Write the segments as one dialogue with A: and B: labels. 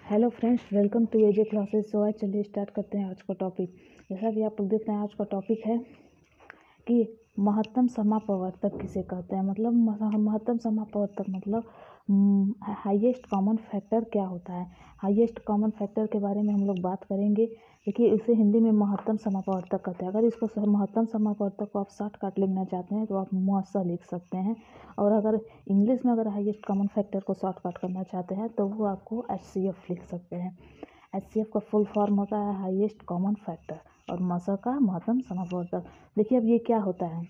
A: Hello friends, welcome to AJ classes. So आज चलिए start करते हैं आज का टॉपिक। जैसा कि आप लोग देख रहे हैं, आज का टॉपिक है कि महत्तम समापवर्तक किसे कहते हैं। मतलब महत्तम समापवर्तक मतलब हाईएस्ट कॉमन फैक्टर क्या होता है। हाईएस्ट कॉमन फैक्टर के बारे में हम लोग बात करेंगे। देखिए, इसे हिंदी में महत्तम समापवर्तक कहते हैं। अगर इसको महत्तम समापवर्तक को आप शॉर्टकट लिखना चाहते हैं तो आप मसा लिख सकते हैं। और अगर इंग्लिश में अगर हाईएस्ट कॉमन फैक्टर को शॉर्टकट करना चाहते हैं तो वो आपको HCF लिख सकते हैं। HCF का फुल फॉर्म होता है हाईएस्ट कॉमन फैक्टर और मसा का महत्तम समापवर्तक। देखिए, अब ये क्या होता है,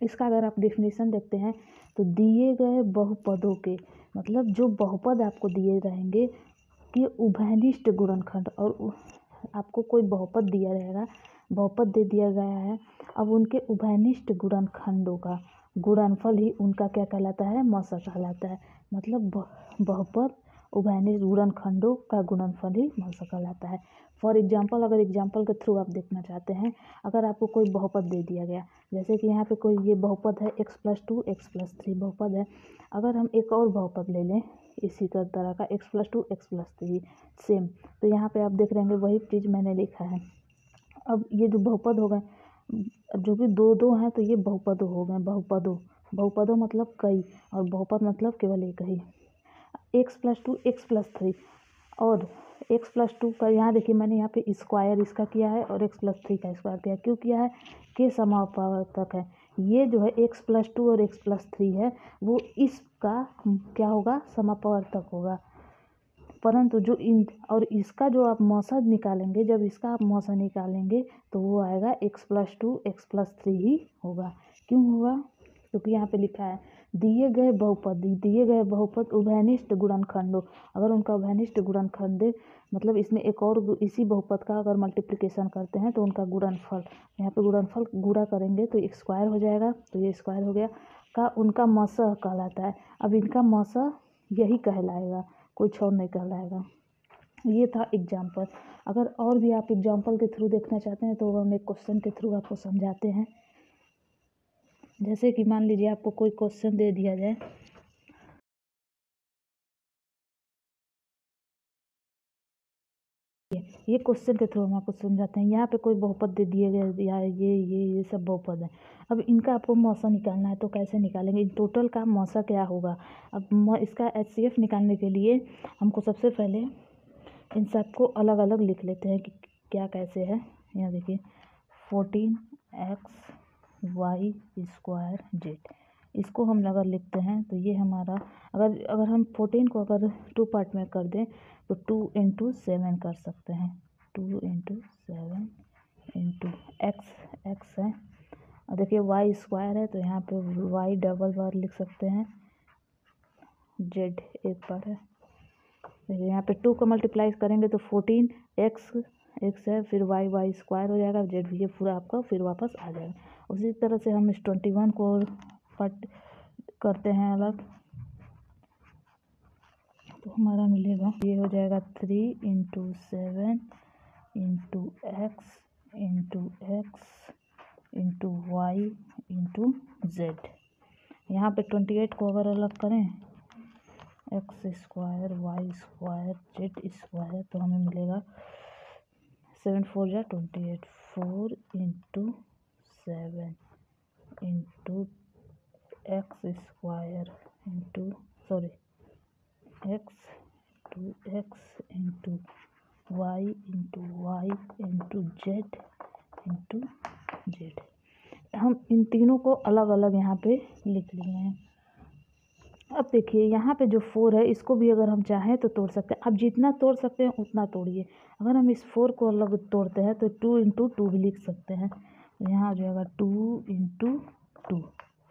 A: इसका अगर आप डेफिनेशन देखते हैं तो दिए गए बहुपदों के मतलब जो बहुपद आपको दिए रहेंगे कि उभयनिष्ठ गुणनखंड, और आपको कोई बहुपद दिया रहेगा, बहुपद दे दिया गया है। अब उनके उभयनिष्ठ गुणनखंडों का गुणनफल ही उनका क्या कहलाता है, मसा कहलाता है। मतलब बहुपद उभयनिष्ठ गुणनखंडों का गुणनफल ही मसा कहलाता है। फॉर एग्जाम्पल, अगर एग्जाम्पल के थ्रू आप देखना चाहते हैं, अगर आपको कोई बहुपद दे दिया गया, जैसे कि यहाँ पे कोई ये बहुपद है x+2 x+3 बहुपद है। अगर हम एक और बहुपद ले लें इसी का तरह का x+2 x+3 सेम, तो यहाँ पे आप देख रहे होंगे वही चीज़ मैंने लिखा है। अब ये जो बहुपद हो गए, जो कि दो दो हैं, तो ये बहुपद हो गए। बहुपदों मतलब कई, और बहुपद मतलब केवल एक ही। x+2 x+3 और x+2 का यहाँ देखिए, मैंने यहाँ पे स्क्वायर इसका किया है और x+3 का स्क्वायर किया। क्यों किया है कि समापवर्तक है। ये जो है x+2 और x+3 है, वो इसका क्या होगा, समापवर्तक होगा। परंतु जो इन और इसका जो आप मौसा निकालेंगे, जब इसका आप मौसा निकालेंगे तो वो आएगा x+2 x+3 ही होगा। क्यों होगा, क्योंकि यहाँ पे लिखा है दिए गए बहुपद उभयनिष्ठ गुणनखंडों। अगर उनका उभयनिष्ठ गुणनखंड मतलब इसमें एक और इसी बहुपद का अगर मल्टीप्लिकेशन करते हैं तो उनका गुणनफल, यहाँ पे गुणनफल गुणा करेंगे तो एक स्क्वायर हो जाएगा, तो ये स्क्वायर हो गया का उनका मसा कहलाता है। अब इनका मसा यही कहलाएगा, कुछ और नहीं कहलाएगा। ये था एग्जाम्पल। अगर और भी आप एग्जाम्पल के थ्रू देखना चाहते हैं तो हम एक क्वेश्चन के थ्रू आपको समझाते हैं। जैसे कि मान लीजिए आपको कोई क्वेश्चन दे दिया जाए, ये क्वेश्चन के थ्रू हम आपको समझाते हैं। यहाँ पे कोई बहुपद दे दिए गए या ये सब बहुपद है। अब इनका आपको मौसा निकालना है तो कैसे निकालेंगे, इन टोटल का मौसा क्या होगा। अब इसका HCF निकालने के लिए हमको सबसे पहले इन सबको अलग अलग लिख लेते हैं कि क्या कैसे है। यहाँ देखिए 14xy²z, इसको हम अगर लिखते हैं तो ये हमारा, अगर हम 14 को अगर 2 पार्ट में कर दें तो 2 × 7 कर सकते हैं। 2 × 7 × x है। और देखिए y² है तो यहाँ पे y डबल बार लिख सकते हैं, z एक बार है। देखिए यहाँ पे 2 को मल्टीप्लाई करेंगे तो 14x है, फिर y² हो जाएगा, z भी, ये पूरा आपका फिर वापस आ जाएगा। उसी तरह से हम इस 21 को पार्ट करते हैं अलग, तो हमारा मिलेगा, ये हो जाएगा 3 × 7 × x × y × z। यहाँ पे 28 को अगर अलग करें x² y² z² तो हमें मिलेगा 7 4 जा 28, 4 × 7 × x² x × y × z। हम इन तीनों को अलग अलग यहाँ पे लिख लिए हैं। अब देखिए यहाँ पे जो 4 है, इसको भी अगर हम चाहें तो तोड़ सकते हैं। आप जितना तोड़ सकते हैं उतना तोड़िए। अगर हम इस 4 को अलग तोड़ते हैं तो 2 × 2 भी लिख सकते हैं। यहाँ हो जाएगा 2 × 2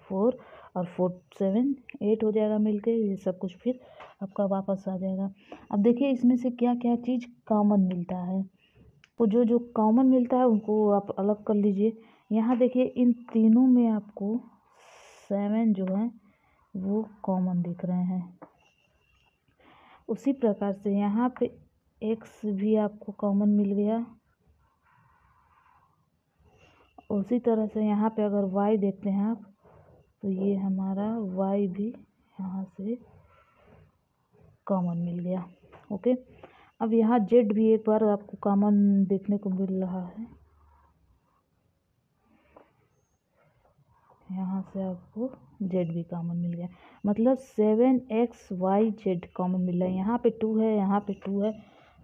A: 4 और 4 7 8 हो जाएगा मिलके, ये सब कुछ फिर आपका वापस आ जाएगा। अब देखिए इसमें से क्या क्या चीज़ कॉमन मिलता है, तो जो कॉमन मिलता है उनको आप अलग कर लीजिए। यहाँ देखिए इन तीनों में आपको 7 जो है वो कॉमन दिख रहे हैं। उसी प्रकार से यहाँ पे x भी आपको कॉमन मिल गया। उसी तरह से यहाँ पे अगर y देखते हैं आप तो ये हमारा y भी यहाँ से कॉमन मिल गया। ओके, अब यहाँ जेड भी एक बार आपको कॉमन देखने को मिल रहा है, यहाँ से आपको जेड भी कॉमन मिल गया, मतलब 7xyz कॉमन मिल रहा है। यहाँ पे 2 है, यहाँ पे 2 है,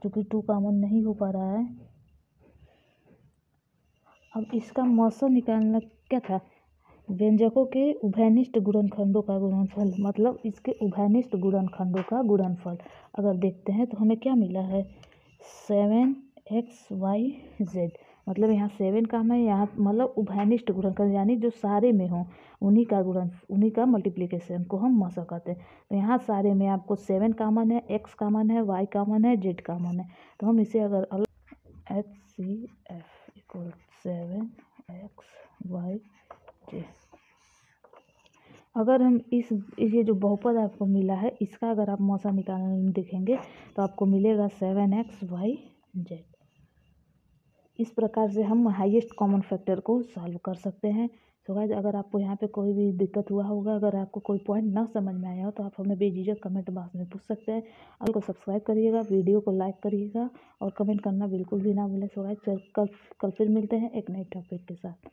A: क्योंकि 2 कॉमन नहीं हो पा रहा है। अब इसका मौसम निकालना क्या था, व्यंजकों के उभयनिष्ठ गुणनखंडों का गुणनफल, मतलब इसके उभयनिष्ठ गुणनखंडों का गुणनफल अगर देखते हैं तो हमें क्या मिला है 7xyz, मतलब यहाँ 7 कॉमन है, यहाँ मतलब उभयनिष्ठ गुणनखंड यानी जो सारे में हो उन्हीं का मल्टीप्लिकेशन को हम मौसा कहते हैं। तो यहाँ सारे में आपको 7 कॉमन है, x कॉमन है, y कॉमन है, z कॉमन है। तो हम इसे अगर HCF इक्वल 7xyz, अगर हम ये जो बहुपद आपको मिला है इसका अगर आप मौसा निकालने देखेंगे तो आपको मिलेगा 7xyz। इस प्रकार से हम हाईएस्ट कॉमन फैक्टर को सॉल्व कर सकते हैं। तो गाइस, अगर आपको यहाँ पे कोई भी दिक्कत हुआ होगा, अगर आपको कोई पॉइंट ना समझ में आया हो तो आप हमें बेझिझक कमेंट बॉक्स में पूछ सकते हैं। और को सब्सक्राइब करिएगा, वीडियो को लाइक करिएगा और कमेंट करना बिल्कुल भी ना भूलें। सो गाइस, कल फिर मिलते हैं एक नए टॉपिक के साथ।